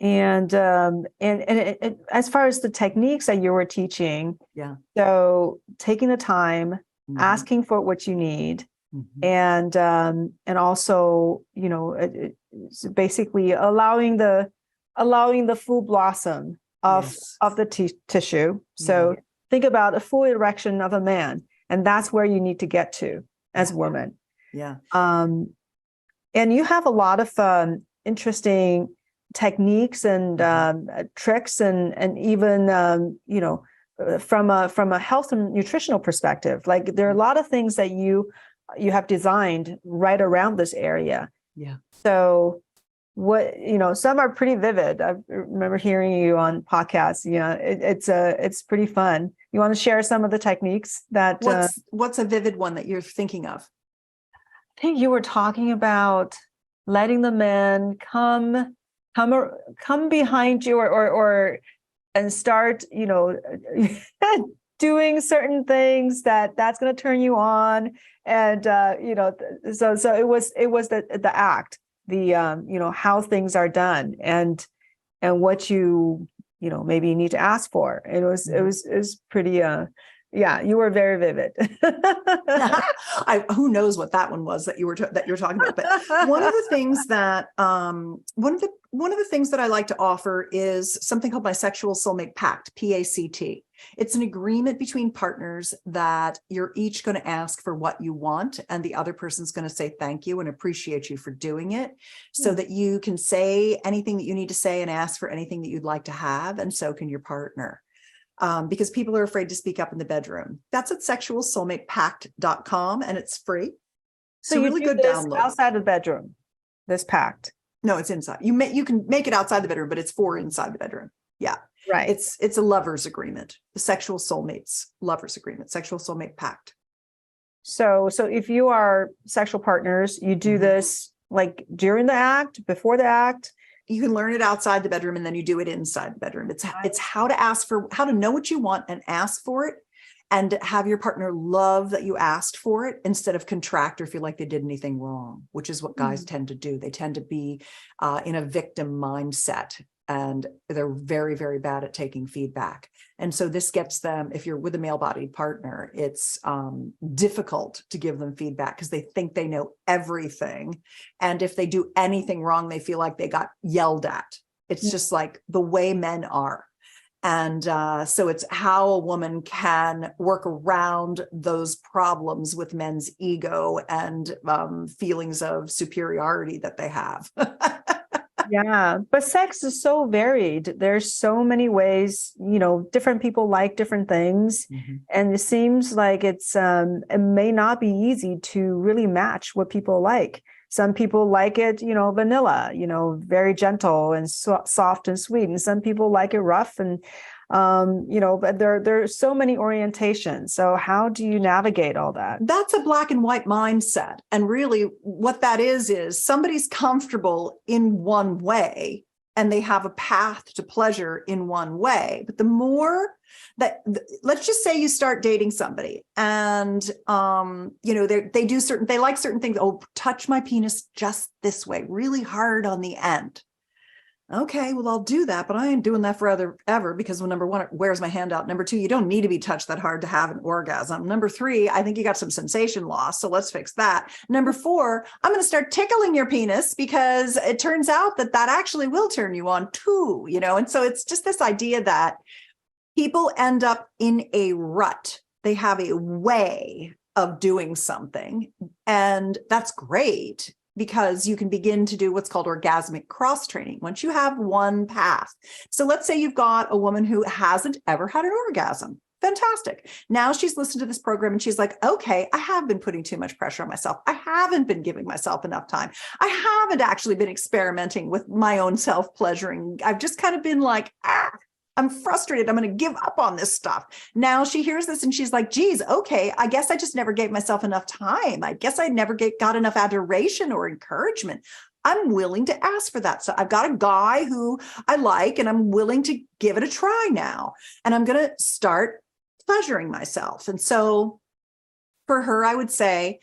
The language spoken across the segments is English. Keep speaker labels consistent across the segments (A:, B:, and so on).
A: As far as the techniques that you were teaching,
B: Yeah.
A: so taking the time,
B: Mhm.
A: asking for what you need,
B: Mhm.
A: and also, it's basically allowing the full blossom of
B: Yes.
A: the tissue. So think about a full erection of a man, and that's where you need to get to as a woman.
B: Yeah.
A: And you have a lot of interesting techniques and tricks, and even from a health and nutritional perspective. Like, there are a lot of things that you have designed right around this area.
B: Yeah.
A: So some are pretty vivid. I remember hearing you on podcasts. It's pretty fun. You want to share some of the techniques that
B: what's a vivid one that you're thinking of?
A: I think you were talking about letting the men come behind you, or and start, doing certain things that's going to turn you on. And so it was the act, the how things are done, and what maybe you need to ask for. It was pretty you were very vivid.
B: Who knows what that one was that you're talking about? But one of the things that one of the things that I like to offer is something called my Sexual Soulmate Pact, PACT. It's an agreement between partners that you're each going to ask for what you want, and the other person's going to say thank you and appreciate you for doing it, so that you can say anything that you need to say and ask for anything that you'd like to have, and so can your partner. Because people are afraid to speak up in the bedroom. That's at sexualsoulmatepact.com, and it's free.
A: So you really good download. Outside the bedroom, this pact?
B: No, it's inside. You can make it outside the bedroom, but it's for inside the bedroom. Yeah.
A: Right.
B: It's a lover's agreement, the Sexual Soulmates Lover's Agreement, Sexual Soulmate Pact.
A: So if you are sexual partners, you do this like during the act, before the act.
B: You can learn it outside the bedroom, and then you do it inside the bedroom. It's how to know what you want and ask for it, and have your partner love that you asked for it, instead of contract or feel like they did anything wrong, which is what guys tend to do. They tend to be in a victim mindset, and they're very, very bad at taking feedback. And so this gets them, if you're with a male-bodied partner, it's difficult to give them feedback because they think they know everything. And if they do anything wrong, they feel like they got yelled at. It's just like the way men are. And so it's how a woman can work around those problems with men's ego and feelings of superiority that they have.
A: Yeah, but sex is so varied. There's so many ways, different people like different things. And it seems like it may not be easy to really match what people like. Some people like it, vanilla, very gentle and soft and sweet. And some people like it rough and, but there's so many orientations. So how do you navigate all that?
B: That's a black and white mindset. And really what that is somebody's comfortable in one way, and they have a path to pleasure in one way. But the more that, let's just say you start dating somebody and, they like certain things. Oh, touch my penis just this way, really hard on the end. Okay, well, I'll do that, but I ain't doing that forever, because number one, it wears my hand out. Number two, you don't need to be touched that hard to have an orgasm. Number three, I think you got some sensation loss, so let's fix that. Number four, I'm going to start tickling your penis, because it turns out that actually will turn you on too, And so it's just this idea that people end up in a rut. They have a way of doing something, and that's great, because you can begin to do what's called orgasmic cross training once you have one path. So let's say you've got a woman who hasn't ever had an orgasm. Fantastic. Now she's listened to this program and she's like, okay, I have been putting too much pressure on myself. I haven't been giving myself enough time. I haven't actually been experimenting with my own self-pleasuring. I've just kind of been like, I'm frustrated. I'm going to give up on this stuff. Now she hears this and she's like, geez, okay, I guess I just never gave myself enough time. I guess I never got enough adoration or encouragement. I'm willing to ask for that. So I've got a guy who I like, and I'm willing to give it a try now. And I'm going to start pleasuring myself. And so for her, I would say,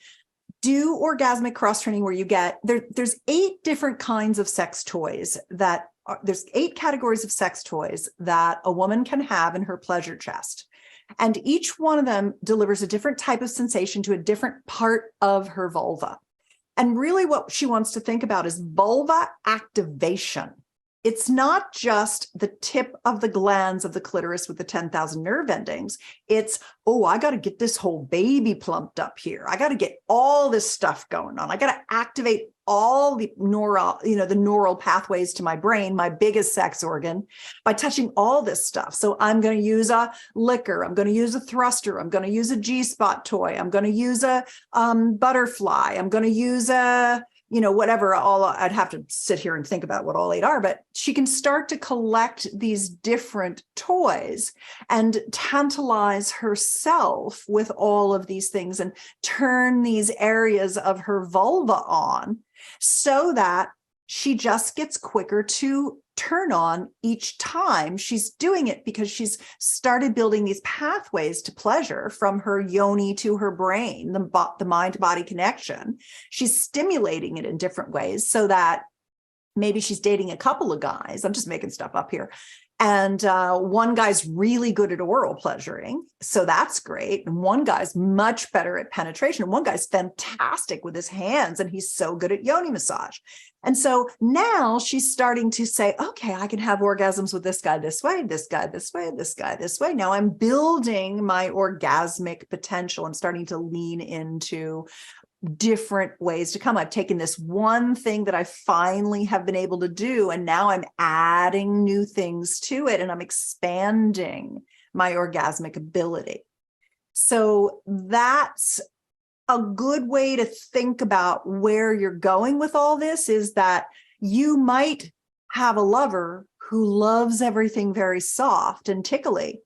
B: do orgasmic cross training where you get, there's 8 different kinds of sex toys that there's 8 categories of sex toys that a woman can have in her pleasure chest. And each one of them delivers a different type of sensation to a different part of her vulva. And really what she wants to think about is vulva activation. It's not just the tip of the glands of the clitoris with the 10,000 nerve endings. It's, oh, I got to get this whole baby plumped up here. I got to get all this stuff going on. I got to activate all the neural pathways to my brain, my biggest sex organ, by touching all this stuff. So I'm going to use a liquor. I'm going to use a thruster. I'm going to use a G-spot toy. I'm going to use a butterfly. I'm going to use a whatever, I'd have to sit here and think about what all 8 are, but she can start to collect these different toys and tantalize herself with all of these things and turn these areas of her vulva on so that she just gets quicker to turn on each time she's doing it, because she's started building these pathways to pleasure from her yoni to her brain, the mind-body connection. She's stimulating it in different ways so that maybe she's dating a couple of guys. I'm just making stuff up here. And one guy's really good at oral pleasuring, so that's great. And one guy's much better at penetration. And one guy's fantastic with his hands, and he's so good at yoni massage. And so now she's starting to say, okay, I can have orgasms with this guy this way, this guy this way, this guy this way. Now I'm building my orgasmic potential. I'm starting to lean into different ways to come. I've taken this one thing that I finally have been able to do, and now I'm adding new things to it, and I'm expanding my orgasmic ability. So that's a good way to think about where you're going with all this, is that you might have a lover who loves everything very soft and tickly,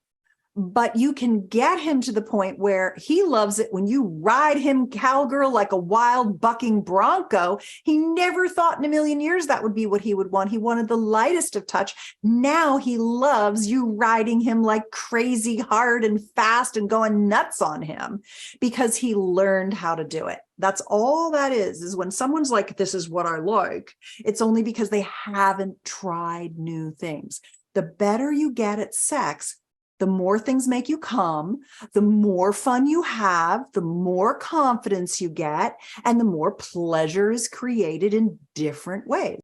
B: but you can get him to the point where he loves it when you ride him cowgirl like a wild bucking bronco. He never thought in a million years that would be what he would want. He wanted the lightest of touch. Now he loves you riding him like crazy hard and fast and going nuts on him because he learned how to do it. That's all that is when someone's like, this is what I like. It's only because they haven't tried new things. The better you get at sex, the more things make you come, the more fun you have, the more confidence you get, and the more pleasure is created in different ways.